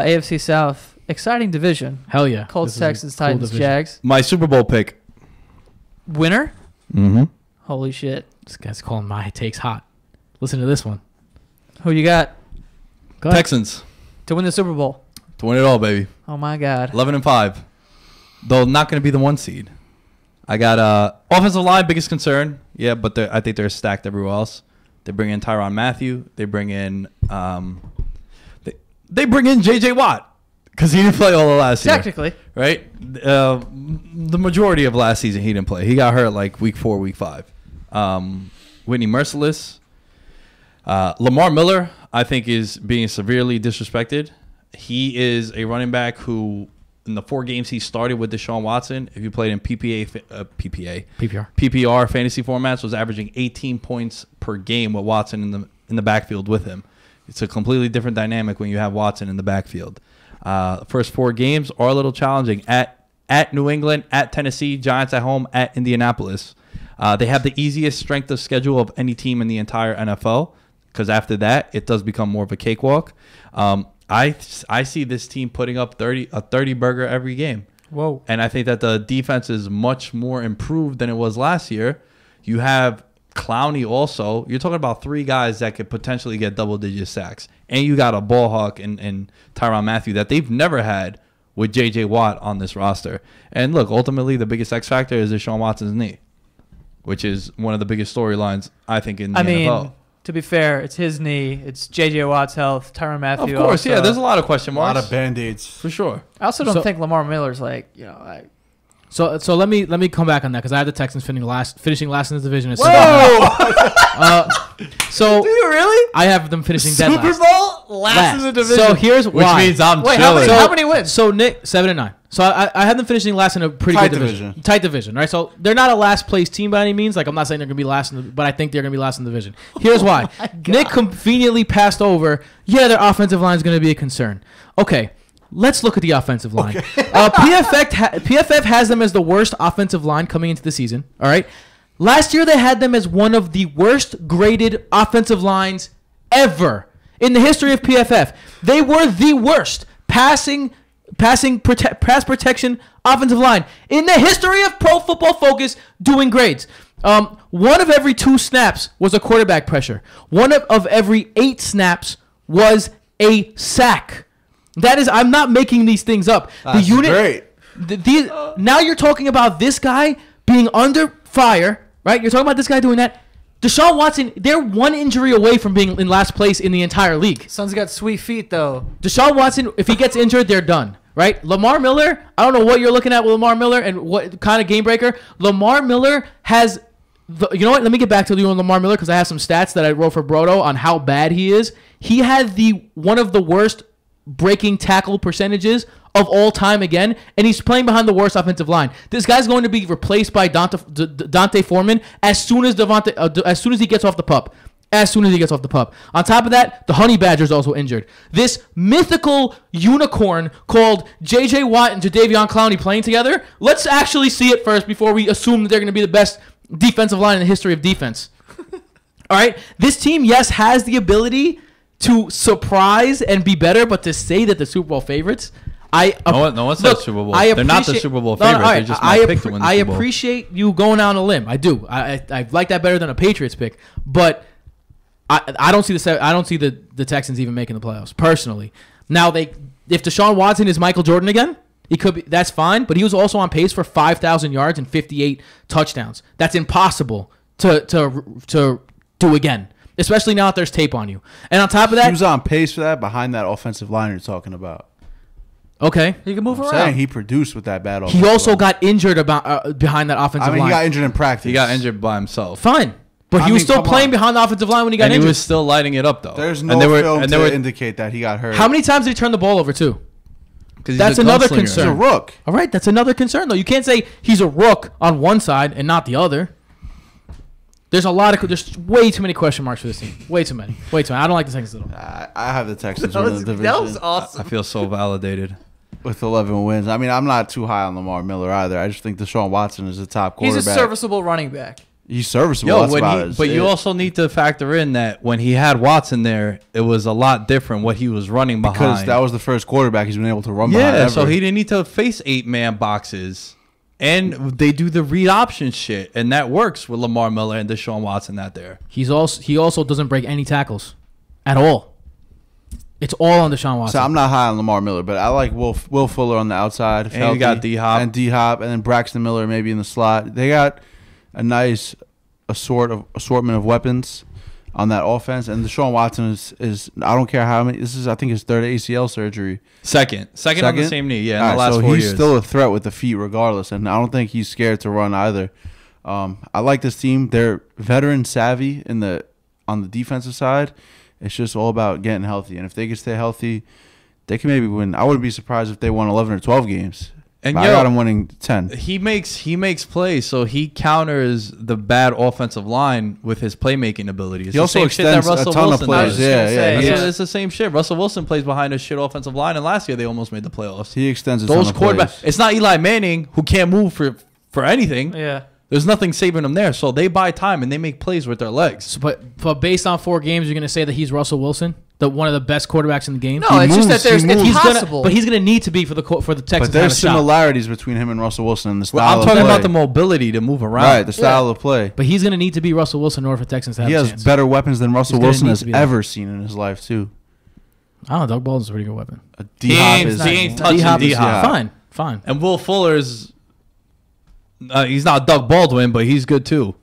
AFC South, exciting division. Hell yeah. Colts, This is a Texans, cool Titans, division. Jags. My Super Bowl pick. Winner? Mm-hmm. Holy shit. This guy's calling my takes hot. Listen to this one. Who you got Go ahead. Texans to win the Super Bowl? to win it all, baby. Oh, my God. 11-5. Though not going to be the 1 seed. I got offensive line, biggest concern. Yeah, but I think they're stacked everywhere else. They bring in Tyrann Mathieu. They bring in they bring in J.J. Watt because he didn't play all of last year. Technically. Right? The majority of last season he didn't play. He got hurt like week 4, week 5. Whitney Merciless. Lamar Miller, I think, is being severely disrespected. He is a running back who, in the 4 games he started with Deshaun Watson, if you played in PPR fantasy formats, was averaging 18 points per game with Watson in the backfield with him. It's a completely different dynamic when you have Watson in the backfield. First 4 games are a little challenging. At New England, at Tennessee, Giants at home, at Indianapolis. They have the easiest strength of schedule of any team in the entire NFL, because after that, it does become more of a cakewalk. I see this team putting up a 30 burger every game. Whoa. And I think that the defense is much more improved than it was last year. You have Clowney also. You're talking about 3 guys that could potentially get double-digit sacks. And you got a ball hawk and Tyrann Mathieu that they've never had with J.J. Watt on this roster. And look, ultimately, the biggest X factor is Deshaun Watson's knee, which is one of the biggest storylines, I think, in the NFL. To be fair, it's his knee. It's J.J. Watt's health. Tyrann Mathieu. Of course, also. yeah. There's a lot of question A marks. lot of Band-Aids. For sure. I also don't think Lamar Miller's like, So let me come back on that because I have the Texans finishing last in the division. So do you really? I have them finishing dead Super last. Bowl last in the division. So here's Which why. means I'm Wait, chilling. how many wins? So Nick 7-9. So I have them finishing last in a pretty Tight good division. division. Tight division, right? So they're not a last place team by any means. Like I'm not saying they're gonna be last, but I think they're gonna be last in the division. Here's why. Nick conveniently passed over. Yeah, their offensive line is gonna be a concern. Okay. Let's look at the offensive line. Okay. PFF has them as the worst offensive line coming into the season. All right. Last year, they had them as one of the worst graded offensive lines ever in the history of PFF. They were the worst pass protection offensive line in the history of Pro Football Focus doing grades. 1 of every 2 snaps was a quarterback pressure. 1 of every 8 snaps was a sack. That is, I'm not making these things up. That's great. Now you're talking about this guy being under fire, right? You're talking about this guy doing that. Deshaun Watson, they're 1 injury away from being in last place in the entire league. Son's got sweet feet, though. Deshaun Watson, if he gets injured, they're done, right? Lamar Miller, I don't know what you're looking at with Lamar Miller and what kind of game breaker. Lamar Miller has, you know what? Let me get back to you on Lamar Miller because I have some stats that I wrote for Brodo on how bad he is. He had one of the worst breaking tackle percentages of all time again, and he's playing behind the worst offensive line. This guy's going to be replaced by Dante Foreman as soon as he gets off the pup. On top of that, the Honey Badger's also injured. This mythical unicorn called J.J. Watt and Jadeveon Clowney playing together, let's actually see it first before we assume that they're going to be the best defensive line in the history of defense. All right? This team, yes, has the ability to surprise and be better, but to say that the Super Bowl favorites, no one said Super Bowl. They're not the Super Bowl favorites. They just might pick to win the Super Bowl. I appreciate you going out on a limb. I do. I like that better than a Patriots pick, but I don't see the Texans even making the playoffs personally. Now if Deshaun Watson is Michael Jordan again, he could be. That's fine, but he was also on pace for 5,000 yards and 58 touchdowns. That's impossible to do again. Especially now that there's tape on you. And on top of that, He was on pace for that behind that offensive line you're talking about. Okay. He can move I'm around. saying he produced with that bad offensive He also line. got injured behind that offensive line. He got injured in practice. He got injured by himself. Fine. But he was still playing behind the offensive line when he got and injured. he was still lighting it up, though. There's no film to indicate that he got hurt. How many times did he turn the ball over, too? That's a another gunslinger. concern. He's a rook. All right, that's another concern, though. You can't say he's a rook on one side and not the other. There's way too many question marks for this team. Way too many. I don't like the Texans at all. I have the Texans winning the division. That was awesome. I feel so validated. With 11 wins. I mean, I'm not too high on Lamar Miller either. I just think Deshaun Watson is a top He's quarterback. a serviceable running back. He's serviceable. Yo, that's about it. but you also need to factor in that when he had Watson there, it was a lot different what he was running behind. Because that was the first quarterback he's been able to run behind. Yeah, ever. so he didn't need to face 8-man boxes. And they do the read option shit, and that works with Lamar Miller and Deshaun Watson out there. He also doesn't break any tackles at all. It's all on Deshaun Watson. So I'm not high on Lamar Miller, but I like Will Fuller on the outside. And healthy, you got D-Hop. And D-Hop, and then Braxton Miller maybe in the slot. They got a nice assortment of weapons on that offense. And Deshaun Watson is I don't care how many. This is, I think, his third ACL surgery. Second on the same knee. Yeah, in the last so 4 he's years. still a threat with the feet regardless, and I don't think he's scared to run either. I like this team. They're veteran savvy on the defensive side. It's just all about getting healthy, and if they can stay healthy, they can maybe win. I wouldn't be surprised if they won 11 or 12 games. And I got him winning 10. He makes plays, so he counters the bad offensive line with his playmaking ability. It's He also extends a ton of plays. It's the same shit. Russell Wilson plays behind a shit offensive line, and last year they almost made the playoffs. He extends a ton of quarterbacks. plays. It's not Eli Manning who can't move for anything. Yeah. There's nothing saving them there, so they buy time and they make plays with their legs. So, but based on 4 games, you're going to say that he's Russell Wilson, one of the best quarterbacks in the game? No, it's just that it's possible. But he's going to need to be for the Texans. But there's similarities between him and Russell Wilson in the style of play. I'm talking about the mobility to move around. Right, the style of play. But he's going to need to be Russell Wilson in order for Texans to have a chance. He has better weapons than Russell Wilson has ever seen in his life, too. I don't know. Doug Baldwin's a pretty good weapon. He ain't touching D-Hop. Fine. And Will Fuller's... he's not Doug Baldwin, but he's good too.